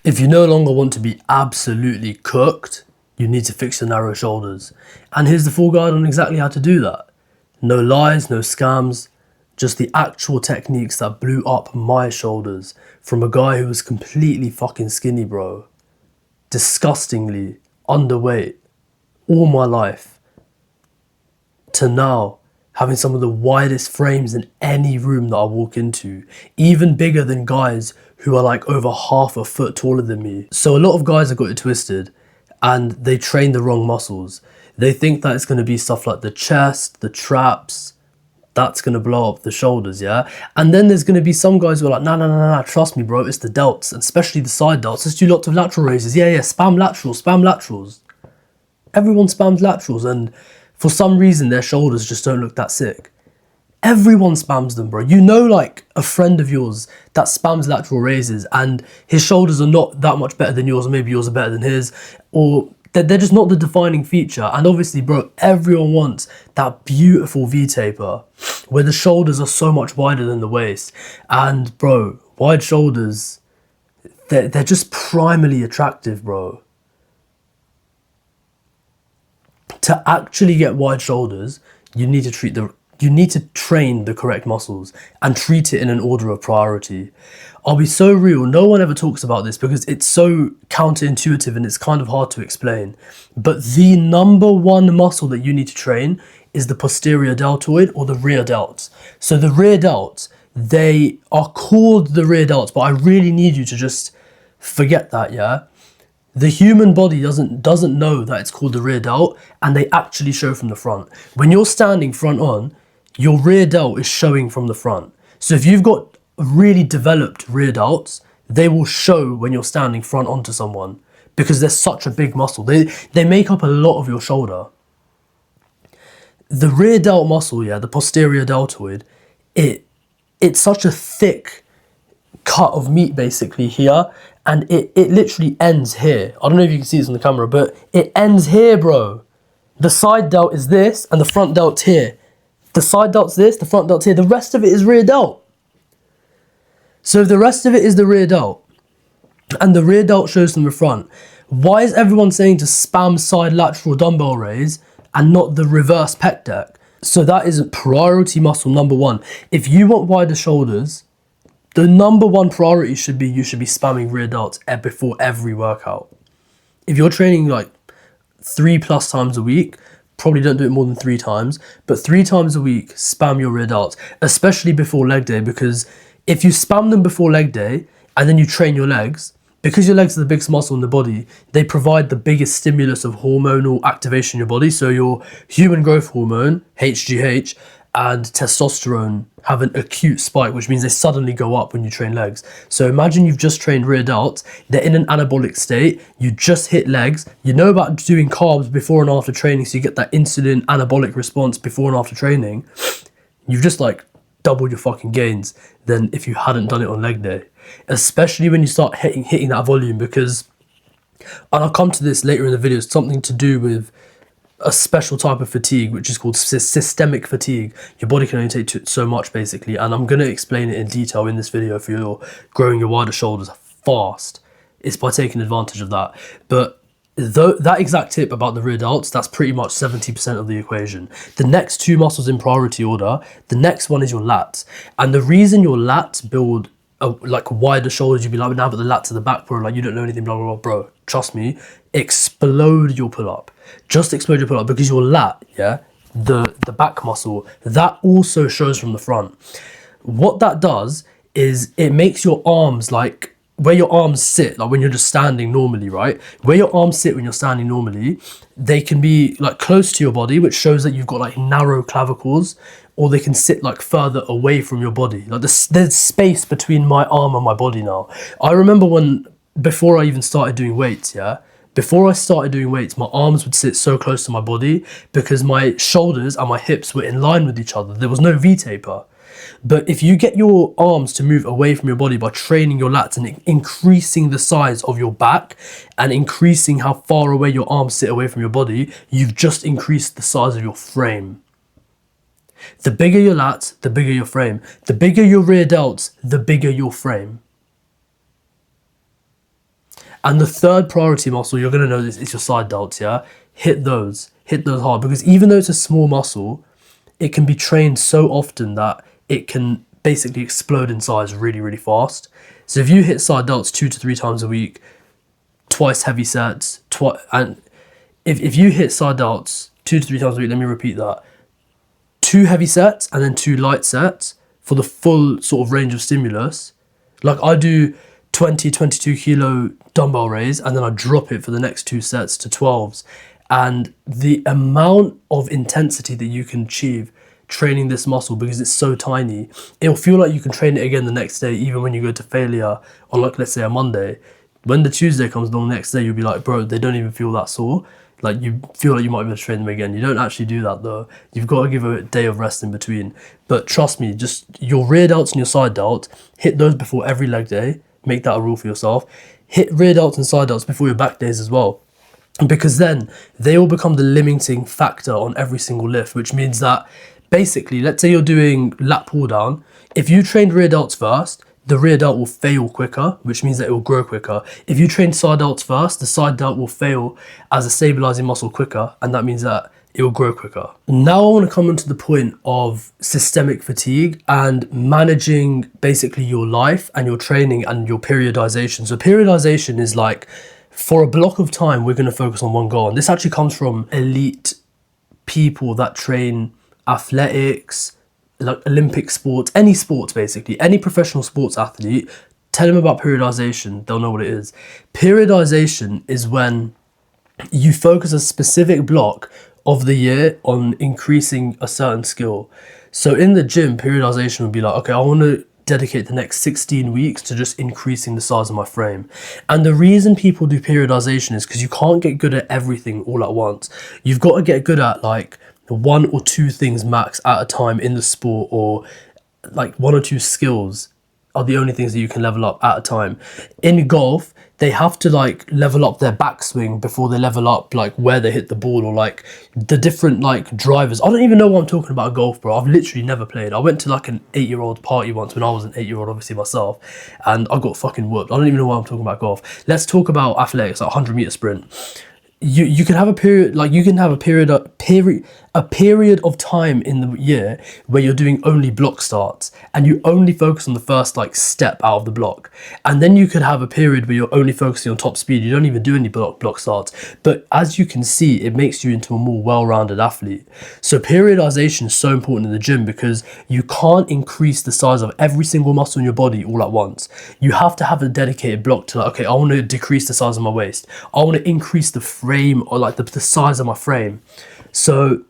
If you no longer want to be absolutely cooked, you need to fix your narrow shoulders. And here's the full guide on exactly how to do that. No lies, no scams, just the actual techniques that blew up my shoulders from a guy who was completely fucking skinny, bro. Disgustingly underweight all my life, to now having some of the widest frames in any room that I walk into, even bigger than guys who are like over half a foot taller than me. So a lot of guys have got it twisted and they train the wrong muscles. They think that it's going to be stuff like the chest, the traps, that's going to blow up the shoulders, yeah? And then there's going to be some guys who are like, nah, trust me, bro, it's the delts, and especially the side delts. Let's do lots of lateral raises. Yeah, spam laterals. Everyone spams laterals, and for some reason their shoulders just don't look that sick. Everyone spams them, bro. You know, like a friend of yours that spams lateral raises and his shoulders are not that much better than yours, or maybe yours are better than his, or they're just not the defining feature. And obviously, bro, everyone wants that beautiful V-taper where the shoulders are so much wider than the waist. And bro, wide shoulders, they're just primally attractive, bro. To actually get wide shoulders, you need to train the correct muscles and treat it in an order of priority. I'll be so real, no one ever talks about this because it's so counterintuitive and it's kind of hard to explain. But the number one muscle that you need to train is the posterior deltoid or the rear delts. So the rear delts, they are called the rear delts, but I really need you to just forget that, yeah? The human body doesn't know that it's called the rear delt, and they actually show from the front. When you're standing front on, your rear delt is showing from the front. So if you've got really developed rear delts, they will show when you're standing front onto someone because they're such a big muscle. They make up a lot of your shoulder. The rear delt muscle, yeah, the posterior deltoid, it's such a thick cut of meat basically here, and it literally ends here. I don't know if you can see this on the camera, but it ends here, bro. The side delt is this and the front delt's here. The side delt's this, the front delt's here. The rest of it is rear delt. So if the rest of it is the rear delt and the rear delt shows from the front, why is everyone saying to spam side lateral dumbbell raise and not the reverse pec deck? So that is priority muscle number one. If you want wider shoulders, the number one priority should be you should be spamming rear delts before every workout. If you're training like 3+ times a week, probably don't do it more than 3 times, but 3 times a week, spam your rear delts, especially before leg day, because if you spam them before leg day and then you train your legs, because your legs are the biggest muscle in the body, they provide the biggest stimulus of hormonal activation in your body. So your human growth hormone, HGH, and testosterone have an acute spike, which means they suddenly go up when you train legs. So imagine you've just trained rear delts, they're in an anabolic state, you just hit legs, you know about doing carbs before and after training, so you get that insulin anabolic response before and after training. You've just like doubled your fucking gains than if you hadn't done it on leg day. Especially when you start hitting that volume, because, and I'll come to this later in the video, it's something to do with a special type of fatigue, which is called systemic fatigue. Your body can only take so much basically, and I'm going to explain it in detail in this video for you're growing your wider shoulders fast. It's by taking advantage of that. But that exact tip about the rear delts, that's pretty much 70% of the equation. The next 2 muscles in priority order, the next one is your lats. And the reason your lats build like wider shoulders, you'd be like, now but the lats are the back, bro, like you don't know anything, blah, blah, blah. Bro, trust me, explode your pull-up. Just explode your pull-up, because your lat, yeah, the back muscle, that also shows from the front. What that does is it makes your arms, like where your arms sit, like when you're just standing normally, right? Where your arms sit when you're standing normally, they can be like close to your body, which shows that you've got like narrow clavicles, or they can sit like further away from your body. Like there's space between my arm and my body now. I remember before I even started doing weights, yeah? Before I started doing weights, my arms would sit so close to my body because my shoulders and my hips were in line with each other. There was no V-taper. But if you get your arms to move away from your body by training your lats and increasing the size of your back and increasing how far away your arms sit away from your body, you've just increased the size of your frame. The bigger your lats, the bigger your frame. The bigger your rear delts, the bigger your frame. And the third priority muscle, you're gonna know this, is your side delts, yeah? Hit those hard, because even though it's a small muscle, it can be trained so often that it can basically explode in size really, really fast. So if you hit side delts 2 to 3 times a week, twice heavy sets, and if you hit side delts 2 to 3 times a week, let me repeat that, 2 heavy sets and then 2 light sets for the full sort of range of stimulus. Like I do 20, 22 kilo dumbbell raise, and then I drop it for the next 2 sets to 12s. And the amount of intensity that you can achieve training this muscle, because it's so tiny, it'll feel like you can train it again the next day, even when you go to failure on, like, let's say a Monday. When the Tuesday comes along the next day, you'll be like, bro, they don't even feel that sore. Like, you feel like you might be able to train them again. You don't actually do that though. You've got to give a day of rest in between. But trust me, just your rear delts and your side delts, hit those before every leg day. Make that a rule for yourself. Hit rear delts and side delts before your back days as well. Because then they will become the limiting factor on every single lift, which means that basically, let's say you're doing lat pull down. If you trained rear delts first, the rear delt will fail quicker, which means that it will grow quicker. If you train side delts first, the side delt will fail as a stabilizing muscle quicker, and that means that it will grow quicker. Now I want to come on to the point of systemic fatigue and managing basically your life and your training and your periodization. So periodization is like, for a block of time, we're going to focus on one goal. And this actually comes from elite people that train athletics, like Olympic sports, any sports basically, any professional sports athlete. Tell them about periodization, they'll know what it is. Periodization is when you focus a specific block of the year on increasing a certain skill. So in the gym, periodization would be like, okay, I want to dedicate the next 16 weeks to just increasing the size of my frame. And the reason people do periodization is because you can't get good at everything all at once. You've got to get good at like 1 or 2 things max at a time in the sport, or like 1 or 2 skills are the only things that you can level up at a time. In golf, they have to like level up their backswing before they level up like where they hit the ball, or like the different like drivers. I don't even know what I'm talking about golf, bro. I've literally never played. I went to like an 8-year-old party once when I was an 8-year-old, obviously myself, and I got fucking whooped. I don't even know why I'm talking about golf. Let's talk about athletics, like 100-meter sprint. You can have a period, like you can have a period of time in the year where you're doing only block starts and you only focus on the first like step out of the block, and then you could have a period where you're only focusing on top speed. You don't even do any block starts. But as you can see, it makes you into a more well-rounded athlete. So periodization is so important in the gym because you can't increase the size of every single muscle in your body all at once. You have to have a dedicated block to like, okay, I want to decrease the size of my waist, I want to increase the frame, or like the size of my frame. So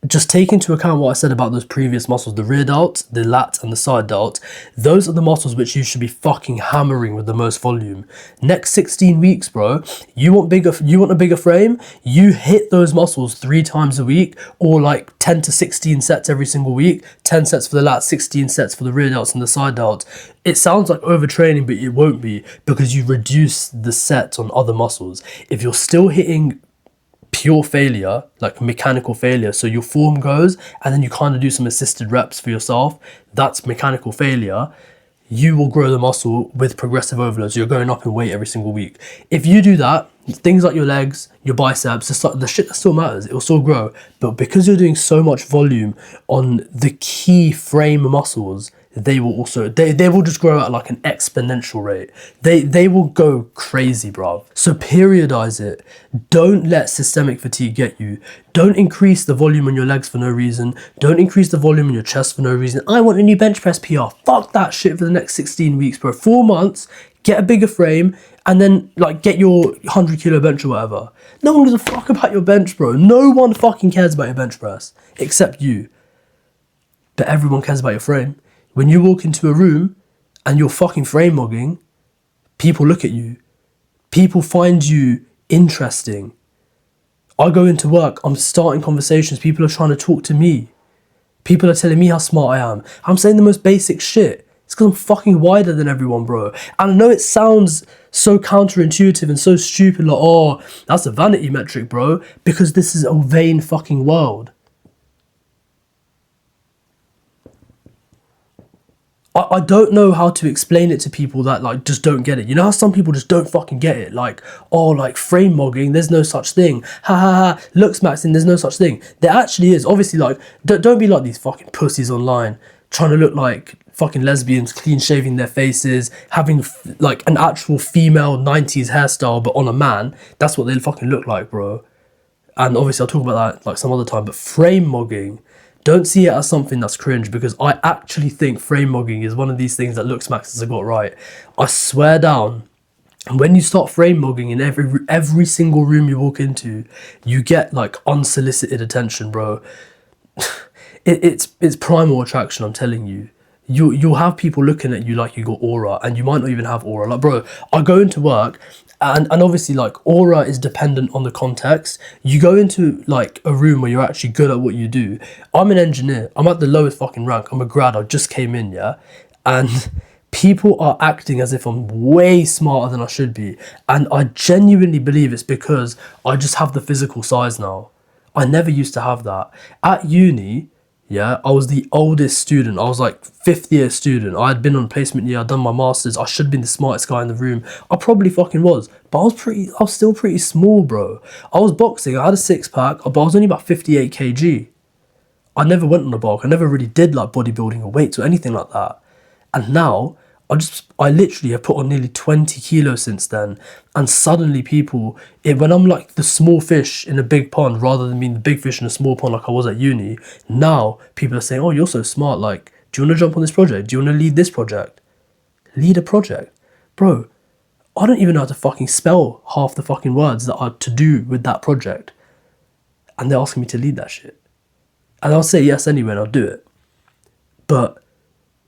just take into account what I said about those previous muscles, the rear delt, the lat, and the side delt. Those are the muscles which you should be fucking hammering with the most volume. Next 16 weeks, bro, you want a bigger frame? You hit those muscles 3 times a week, or like 10 to 16 sets every single week. 10 sets for the lat, 16 sets for the rear delts and the side delts. It sounds like overtraining, but it won't be, because you reduce the sets on other muscles. If you're still hitting pure failure, like mechanical failure, so your form goes and then you kind of do some assisted reps for yourself, that's mechanical failure, you will grow the muscle with progressive overload. So you're going up in weight every single week. If you do that, things like your legs, your biceps, the shit that still matters, it will still grow. But because you're doing so much volume on the key frame muscles, they will also, they will just grow at like an exponential rate. They will go crazy, bruv. So periodize it. Don't let systemic fatigue get you. Don't increase the volume on your legs for no reason. Don't increase the volume on your chest for no reason. I want a new bench press PR. Fuck that shit for the next 16 weeks, bro. 4 months, get a bigger frame, and then like get your 100 kilo bench or whatever. No one gives a fuck about your bench, bro. No one fucking cares about your bench press, except you. But everyone cares about your frame. When you walk into a room and you're fucking frame mogging, people look at you. People find you interesting. I go into work, I'm starting conversations, people are trying to talk to me. People are telling me how smart I am. I'm saying the most basic shit. It's because I'm fucking wider than everyone, bro. And I know it sounds so counterintuitive and so stupid, like, oh, that's a vanity metric, bro. Because this is a vain fucking world. I don't know how to explain it to people that like just don't get it. You know how some people just don't fucking get it? Like, oh, like frame mogging, there's no such thing. Ha ha ha, looks maxing, there's no such thing. There actually is. Obviously, like, don't be like these fucking pussies online trying to look like fucking lesbians, clean shaving their faces, having like an actual female 90s hairstyle, but on a man. That's what they fucking look like, bro. And obviously I'll talk about that like some other time, but frame mogging, don't see it as something that's cringe, because I actually think frame mogging is one of these things that Looksmax has got right. I swear down, when you start frame mogging in every single room you walk into, you get like unsolicited attention, bro. It's primal attraction, I'm telling you. You'll have people looking at you like you got aura, and you might not even have aura. Like, bro, I go into work, and obviously like aura is dependent on the context. You go into like a room where you're actually good at what you do. I'm an engineer, I'm at the lowest fucking rank, I'm a grad, I just came in, yeah, and people are acting as if I'm way smarter than I should be, and I genuinely believe it's because I just have the physical size now. I never used to have that. At uni, yeah, I was the oldest student. I was like fifth year student. I had been on placement year. I'd done my masters. I should have been the smartest guy in the room. I probably fucking was, but I was still pretty small, bro. I was boxing. I had a six pack, but I was only about 58 kg. I never went on a bulk. I never really did like bodybuilding or weights or anything like that. And now I literally have put on nearly 20 kilos since then. And suddenly when I'm like the small fish in a big pond rather than being the big fish in a small pond like I was at uni, now people are saying, oh, you're so smart. Like, do you want to jump on this project? Do you want to lead this project? Lead a project? Bro, I don't even know how to fucking spell half the fucking words that are to do with that project. And they're asking me to lead that shit. And I'll say yes anyway and I'll do it. But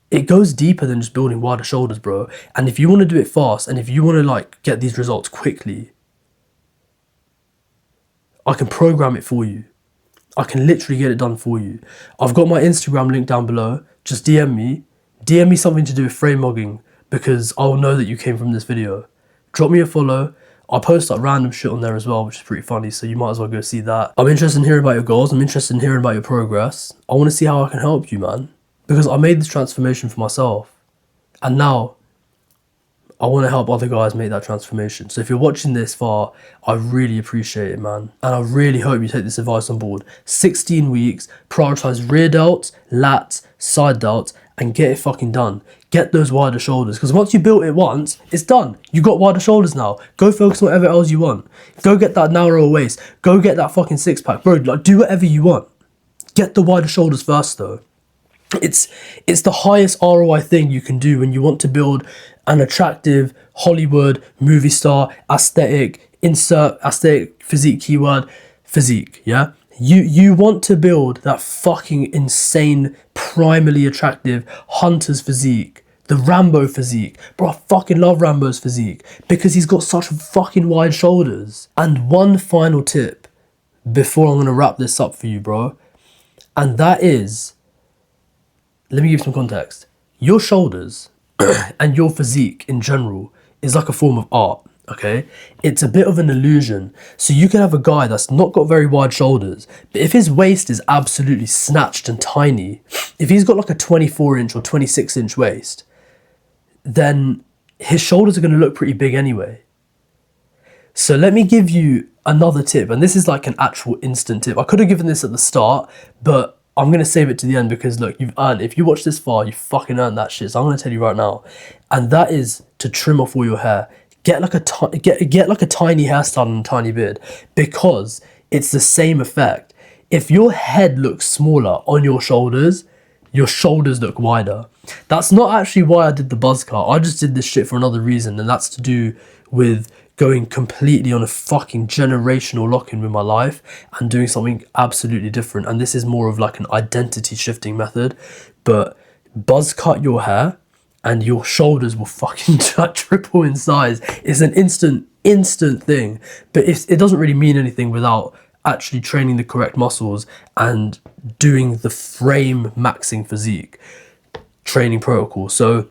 it goes deeper than just building wider shoulders, bro. And if you want to do it fast, and if you want to like get these results quickly, I can program it for you. I can literally get it done for you. I've got my Instagram link down below. Just DM me something to do with frame mogging, because I'll know that you came from this video. Drop me a follow. I'll post like random shit on there as well, which is pretty funny, so you might as well go see that. I'm interested in hearing about your goals. I'm interested in hearing about your progress. I want to see how I can help you, man. Because I made this transformation for myself, and now I want to help other guys make that transformation. So if you're watching this far, I really appreciate it, man. And I really hope you take this advice on board. 16 weeks, prioritize rear delts, lats, side delts, and get it fucking done. Get those wider shoulders, because once you built it once, it's done. You got wider shoulders now. Go focus on whatever else you want. Go get that narrower waist. Go get that fucking six pack. Bro, like, do whatever you want. Get the wider shoulders first though. It's the highest ROI thing you can do when you want to build an attractive Hollywood movie star aesthetic, insert aesthetic physique keyword, physique, yeah? You want to build that fucking insane, primally attractive hunter's physique, the Rambo physique. Bro, I fucking love Rambo's physique because he's got such fucking wide shoulders. And one final tip before I'm gonna wrap this up for you, bro, and that is, let me give you some context. Your shoulders and your physique in general is like a form of art, okay? It's a bit of an illusion. So you can have a guy that's not got very wide shoulders, but if his waist is absolutely snatched and tiny, if he's got like a 24-inch or 26-inch waist, then his shoulders are going to look pretty big anyway. So let me give you another tip, and this is like an actual instant tip. I could have given this at the start, but I'm going to save it to the end because, look, you've earned, if you watch this far, you fucking earned that shit. So I'm going to tell you right now. And that is to trim off all your hair. Get like a tiny hairstyle and a tiny beard, because it's the same effect. If your head looks smaller on your shoulders look wider. That's not actually why I did the buzz cut. I just did this shit for another reason, and that's to do with going completely on a fucking generational lock-in with my life and doing something absolutely different. And this is more of like an identity shifting method. But buzz cut your hair and your shoulders will fucking triple in size. It's an instant thing. But it doesn't really mean anything without actually training the correct muscles and doing the frame maxing physique training protocol. So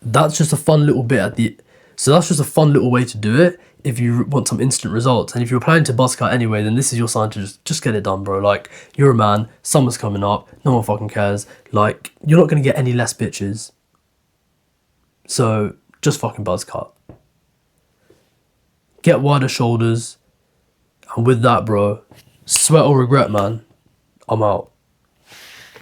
that's just a fun little bit So that's just a fun little way to do it if you want some instant results. And if you're planning to buzz cut anyway, then this is your sign to just get it done, bro. Like, you're a man, summer's coming up, no one fucking cares. Like, you're not gonna get any less bitches. So just fucking buzz cut. Get wider shoulders. And with that, bro, sweat or regret, man. I'm out.